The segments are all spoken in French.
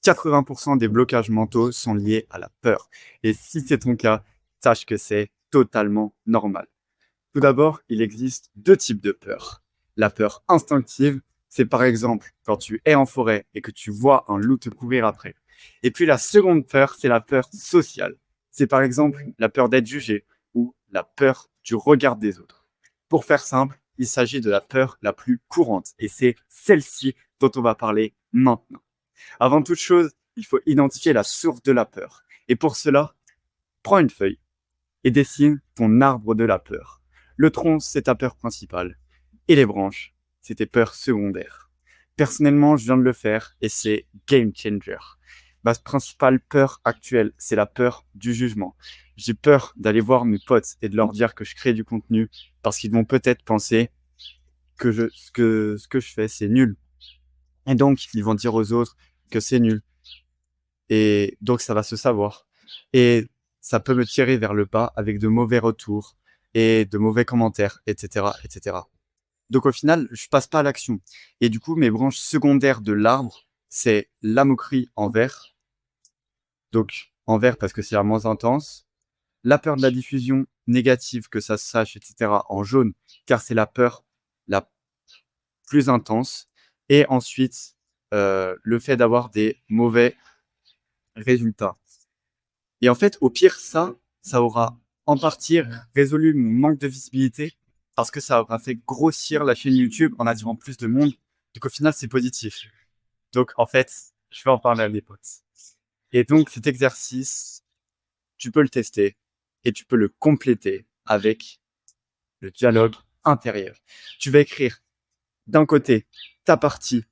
80% des blocages mentaux sont liés à la peur. Et si c'est ton cas, sache que c'est totalement normal. Tout d'abord, il existe deux types de peur. La peur instinctive, c'est par exemple quand tu es en forêt et que tu vois un loup te courir après. Et puis la seconde peur, c'est la peur sociale. C'est par exemple la peur d'être jugé ou la peur du regard des autres. Pour faire simple, il s'agit de la peur la plus courante et c'est celle-ci dont on va parler maintenant. Avant toute chose, il faut identifier la source de la peur. Et pour cela, prends une feuille et dessine ton arbre de la peur. Le tronc, c'est ta peur principale. Et les branches, c'est tes peurs secondaires. Personnellement, je viens de le faire et c'est game changer. Ma principale peur actuelle, c'est la peur du jugement. J'ai peur d'aller voir mes potes et de leur dire que je crée du contenu parce qu'ils vont peut-être penser que ce que je fais, c'est nul. Et donc, ils vont dire aux autres que c'est nul. Et donc, ça va se savoir. Et ça peut me tirer vers le bas avec de mauvais retours et de mauvais commentaires, etc., etc. Donc, au final, je passe pas à l'action. Et du coup, mes branches secondaires de l'arbre, c'est la moquerie en vert. Donc, en vert parce que c'est la moins intense. La peur de la diffusion négative, que ça se sache, etc., en jaune, car c'est la peur la plus intense. Et ensuite, le fait d'avoir des mauvais résultats. Et en fait, au pire, ça aura en partie résolu mon manque de visibilité parce que ça aura fait grossir la chaîne YouTube en attirant plus de monde. Donc au final, c'est positif. Donc en fait, je vais en parler à mes potes. Et donc cet exercice, tu peux le tester et tu peux le compléter avec le dialogue intérieur. Tu vas écrire d'un côté ta partie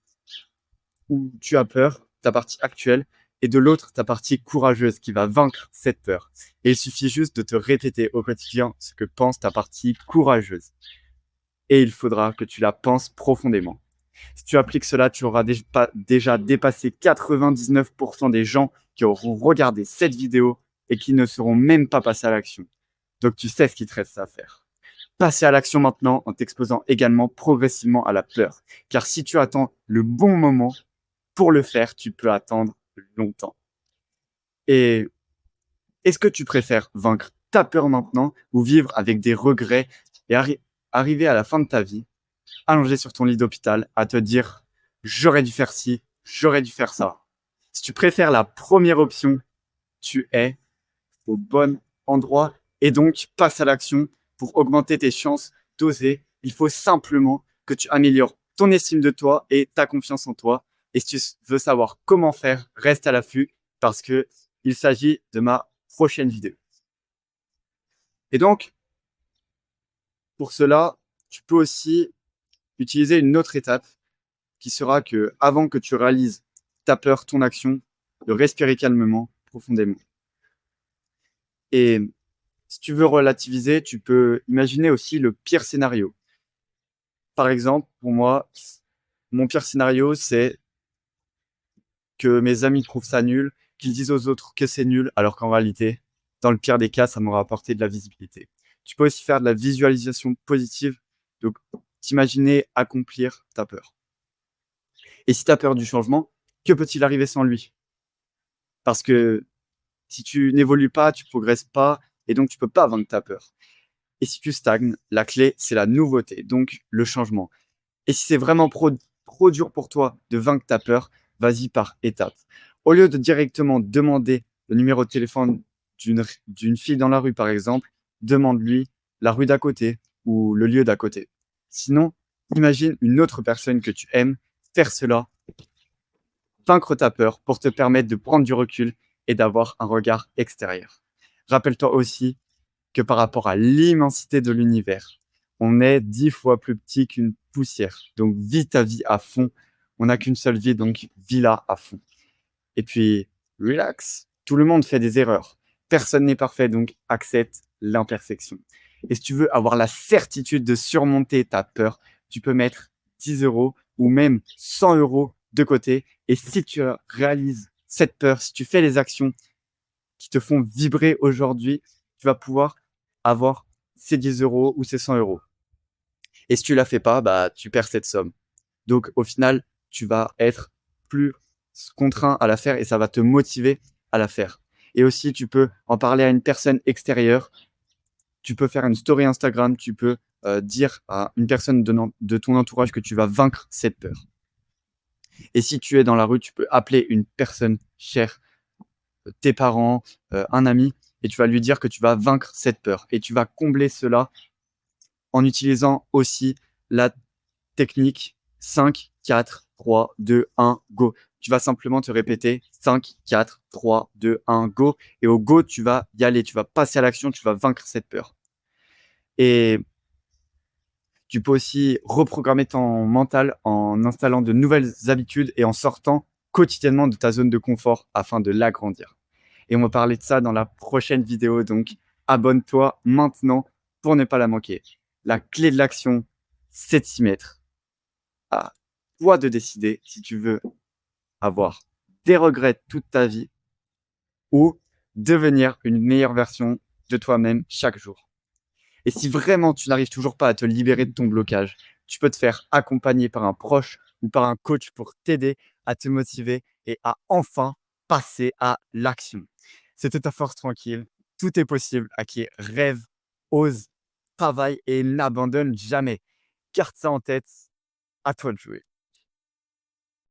où tu as peur, ta partie actuelle, et de l'autre, ta partie courageuse qui va vaincre cette peur. Et il suffit juste de te répéter au quotidien ce que pense ta partie courageuse. Et il faudra que tu la penses profondément. Si tu appliques cela, tu auras déjà dépassé 99% des gens qui auront regardé cette vidéo et qui ne seront même pas passés à l'action. Donc tu sais ce qu'il te reste à faire. Passer à l'action maintenant en t'exposant également progressivement à la peur. Car si tu attends le bon moment pour le faire, tu peux attendre longtemps. Et est-ce que tu préfères vaincre ta peur maintenant ou vivre avec des regrets et arriver à la fin de ta vie, allongé sur ton lit d'hôpital, à te dire j'aurais dû faire ci, j'aurais dû faire ça. Si tu préfères la première option, tu es au bon endroit et donc passe à l'action pour augmenter tes chances d'oser. Il faut simplement que tu améliores ton estime de toi et ta confiance en toi. Et si tu veux savoir comment faire, reste à l'affût parce que il s'agit de ma prochaine vidéo. Et donc, pour cela, tu peux aussi utiliser une autre étape qui sera que, avant que tu réalises ta peur, ton action, de respirer calmement, profondément. Et si tu veux relativiser, tu peux imaginer aussi le pire scénario. Par exemple, pour moi, mon pire scénario, c'est que mes amis trouvent ça nul, qu'ils disent aux autres que c'est nul, alors qu'en réalité, dans le pire des cas, ça m'aura apporté de la visibilité. Tu peux aussi faire de la visualisation positive, donc t'imaginer accomplir ta peur. Et si tu as peur du changement, que peut-il arriver sans lui? Parce que si tu n'évolues pas, tu progresses pas, et donc tu peux pas vaincre ta peur. Et si tu stagnes, la clé, c'est la nouveauté, donc le changement. Et si c'est vraiment trop dur pour toi de vaincre ta peur, vas-y par étapes. Au lieu de directement demander le numéro de téléphone d'une fille dans la rue, par exemple, demande-lui la rue d'à côté ou le lieu d'à côté. Sinon, imagine une autre personne que tu aimes faire cela, vaincre ta peur pour te permettre de prendre du recul et d'avoir un regard extérieur. Rappelle-toi aussi que par rapport à l'immensité de l'univers, on est 10 fois plus petit qu'une poussière. Donc, vis ta vie à fond. On n'a qu'une seule vie, donc vis-la à fond. Et puis, relax. Tout le monde fait des erreurs. Personne n'est parfait, donc accepte l'imperfection. Et si tu veux avoir la certitude de surmonter ta peur, tu peux mettre 10 euros ou même 100 euros de côté. Et si tu réalises cette peur, si tu fais les actions qui te font vibrer aujourd'hui, tu vas pouvoir avoir ces 10 euros ou ces 100 euros. Et si tu la fais pas, bah, tu perds cette somme. Donc, au final, tu vas être plus contraint à la faire et ça va te motiver à la faire. Et aussi, tu peux en parler à une personne extérieure. Tu peux faire une story Instagram, tu peux dire à une personne de ton entourage que tu vas vaincre cette peur. Et si tu es dans la rue, tu peux appeler une personne chère, tes parents, un ami, et tu vas lui dire que tu vas vaincre cette peur. Et tu vas combler cela en utilisant aussi la technique 5, 4, 3, 2, 1, go. Tu vas simplement te répéter 5, 4, 3, 2, 1, go. Et au go, tu vas y aller, tu vas passer à l'action, tu vas vaincre cette peur. Et tu peux aussi reprogrammer ton mental en installant de nouvelles habitudes et en sortant quotidiennement de ta zone de confort afin de l'agrandir. Et on va parler de ça dans la prochaine vidéo, donc abonne-toi maintenant pour ne pas la manquer. La clé de l'action, c'est de s'y mettre. À toi de décider si tu veux avoir des regrets toute ta vie ou devenir une meilleure version de toi-même chaque jour. Et si vraiment tu n'arrives toujours pas à te libérer de ton blocage, tu peux te faire accompagner par un proche ou par un coach pour t'aider à te motiver et à enfin passer à l'action. C'était ta force tranquille. Tout est possible à qui rêve, ose, travaille et n'abandonne jamais. Garde ça en tête. À toi de jouer.